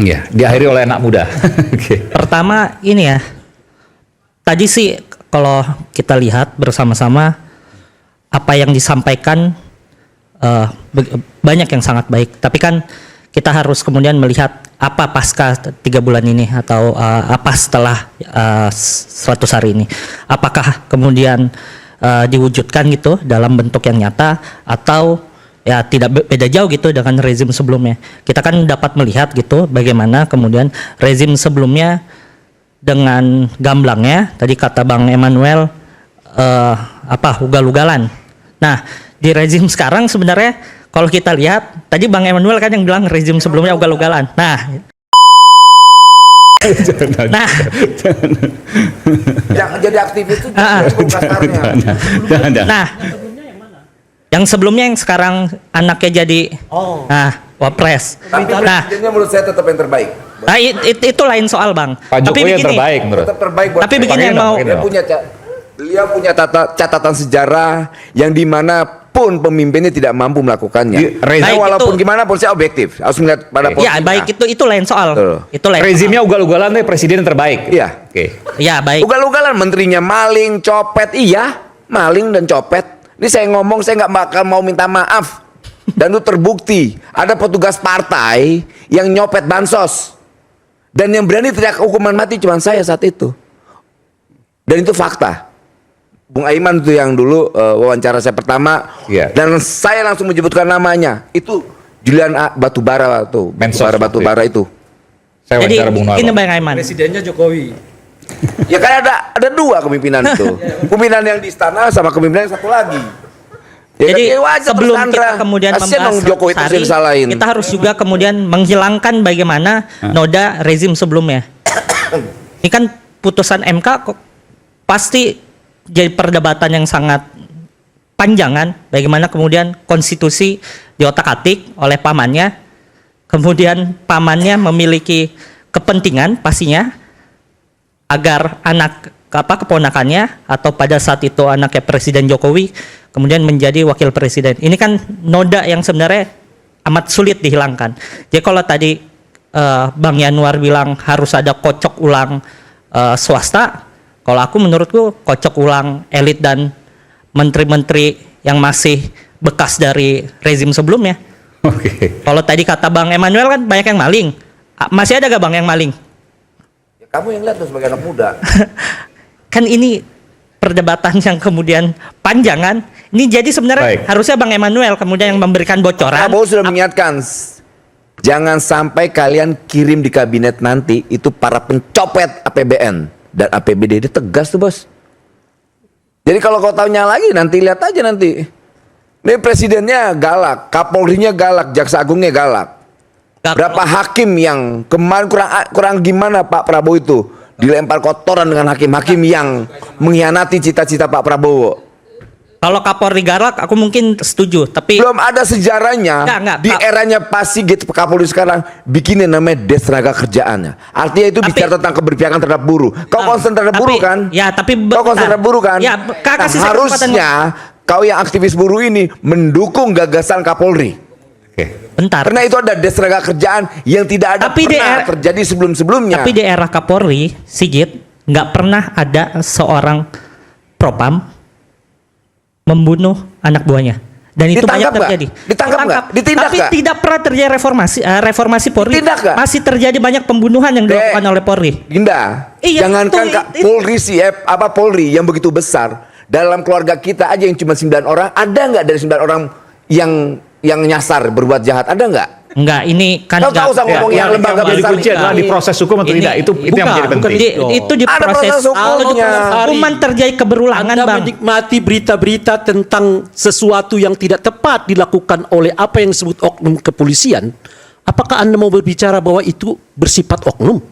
Iya, diakhiri oleh anak muda. Oke. Pertama ini ya, tadi sih kalau kita lihat bersama-sama apa yang disampaikan banyak yang sangat baik. Tapi kan kita harus kemudian melihat apa pasca 3 bulan ini atau apa setelah 100 hari ini. Apakah kemudian diwujudkan gitu dalam bentuk yang nyata atau ya tidak beda jauh gitu dengan rezim sebelumnya. Kita kan dapat melihat gitu bagaimana kemudian rezim sebelumnya dengan gamblangnya tadi kata Bang Emmanuel ugal-ugalan. Nah, di rezim sekarang sebenarnya kalau kita lihat tadi Bang Emmanuel kan yang bilang rezim sebelumnya ugal-ugalan. Nah, Jangan jadi aktivis itu kasarnya. Nah, yang sebelumnya yang sekarang anaknya jadi wapres. Tapi Nah, presidennya menurut saya tetap yang terbaik. nah itu lain soal Bang. Pak Tapi Jokowi yang begini, terbaik menurut. Tetap terbaik buat Tapi saya. begini yang mau Beliau punya catatan sejarah yang dimana pun pemimpinnya tidak mampu melakukannya. Baik, Walaupun itu- gimana pun saya objektif harus melihat pada ya posisinya. baik itu lain soal. Betul. Itu lain. Rezimnya ugal-ugalan tapi presiden yang terbaik. Iya. Oke. Ya baik. Ugal-ugalan menterinya maling, copet, iya, maling dan copet. Ini saya ngomong saya nggak bakal mau minta maaf. Dan itu terbukti ada petugas partai yang nyopet bansos dan yang berani teriak hukuman mati cuma saya saat itu. Dan itu fakta. Bung Aiman itu yang dulu wawancara saya pertama, Iya. dan saya langsung menyebutkan namanya. Itu Julian Batubara tuh, Mensos Batubara itu. Saya Jadi wawancara Bung Noel. ini Bang Aiman. Presidennya Jokowi. Ya kan ada dua kepemimpinan itu. Kepemimpinan yang di istana sama kepemimpinan yang satu lagi. Ya Jadi kan, wajar sebelum tersandra. kita kemudian Kasian membahas dong Jokowi 100 terus yang disalahin. kita harus juga kemudian menghilangkan bagaimana noda rezim sebelumnya. Ini kan putusan MK kok pasti jadi perdebatan yang sangat panjang kan, bagaimana kemudian konstitusi diotak-atik oleh pamannya, kemudian pamannya memiliki kepentingan pastinya agar keponakannya atau pada saat itu anaknya Presiden Jokowi kemudian menjadi wakil presiden. Ini kan noda yang sebenarnya amat sulit dihilangkan. Jadi kalau tadi Bang Yanuar bilang harus ada kocok ulang swasta, kalau aku menurutku kocok ulang elit dan menteri-menteri yang masih bekas dari rezim sebelumnya. Oke. Kalau tadi kata Bang Emmanuel kan banyak yang maling. Masih ada gak Bang yang maling? Ya, kamu yang lihat tuh sebagai anak muda. Kan ini perdebatan yang kemudian panjang kan. Ini jadi sebenarnya Baik. harusnya Bang Emmanuel kemudian yang memberikan bocoran. Prabowo sudah mengingatkan, jangan sampai kalian kirim di kabinet nanti itu para pencopet APBN dan APBD. Dia tegas tuh bos. Jadi kalau kau taunya lagi nanti lihat aja nanti. Ini presidennya galak, Kapolrinya galak, Jaksa Agungnya galak. Berapa hakim yang kemarin kurang gimana Pak Prabowo itu dilempar kotoran dengan hakim-hakim yang mengkhianati cita-cita Pak Prabowo. Kalau Kapolri galak aku mungkin setuju, tapi Belum ada sejarahnya. Enggak, Di eranya Pak Sigit Kapolri sekarang bikinin namanya Des Tenaga Kerjaannya. Artinya itu Tapi- bicara tentang keberpihakan terhadap buruh. Kau concern terhadap buruh kan? Ya, tapi Kau concern terhadap buruh kan? Ya, kasih saya kesempatan. harusnya kau yang aktivis buruh ini mendukung gagasan Kapolri. Oke. Bentar. Karena itu ada Des Tenaga Kerjaan yang tidak ada Tapi di pernah era- terjadi sebelum-sebelumnya. Tapi di era Kapolri, Sigit, nggak pernah ada seorang propam membunuh anak buahnya. Dan itu Ditangkap banyak nggak? terjadi. Ditangkap nggak? Ditindak Tapi nggak? tidak pernah terjadi reformasi Polri. Ditindak nggak? Masih terjadi banyak pembunuhan yang dilakukan oleh Polri. Dinda, Iya, jangankan itu- Kak Polri sih, Polri yang begitu besar. Dalam keluarga kita aja yang cuma 9 orang, ada nggak dari 9 orang yang nyasar berbuat jahat? Ada nggak? Enggak, ini kan Kau nggak- tahu usah ngomong yang lembaga jadi besar kunci adalah di proses hukum atau Ini- tidak. Itu yang menjadi penting. Itu di Ada proses proses hukumnya. hukuman terjadi keberulangan, Anda Bang. menikmati berita-berita tentang sesuatu yang tidak tepat dilakukan oleh apa yang disebut oknum kepolisian. Apakah Anda mau berbicara bahwa itu bersifat oknum?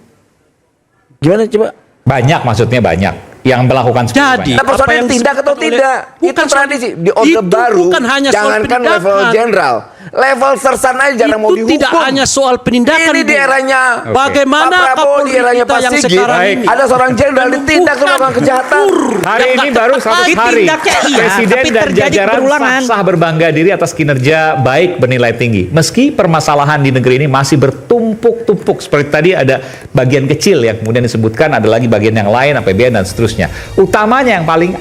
Gimana coba? Banyak maksudnya banyak. yang melakukan seperti Jadi, banyak. Nah, persoalannya apa yang tindak atau disebut oleh- tidak? Itu Bukan soal- tradisi. Di Orde itu Baru, bukan hanya soal jangankan level penindakan. jenderal, level sersan aja jarang mau Itu dihukum. tidak hanya soal penindakan. Ini di Bu. eranya Oke. Bagaimana Pak Prabowo, Kapolri di eranya kita Pak yang Sigit, sekarang Baik. ini ada seorang jenderal ditindak karena melakukan kejahatan. Hari ini baru 100 hari. Tindaknya iya, Presiden tapi dan terjadi jajaran berulangan. sah berbangga diri atas kinerja baik bernilai tinggi. Meski permasalahan di negeri ini masih bertumpuk-tumpuk. Seperti tadi ada bagian kecil yang kemudian disebutkan, ada lagi bagian yang lain, APBN dan seterusnya. Utamanya yang paling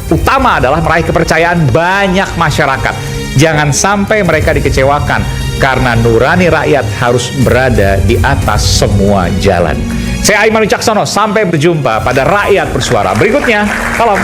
utama adalah meraih kepercayaan banyak masyarakat. Jangan sampai mereka dikecewakan karena nurani rakyat harus berada di atas semua jalan. Saya Aiman Wicaksono, sampai berjumpa pada Rakyat Bersuara berikutnya. Salam.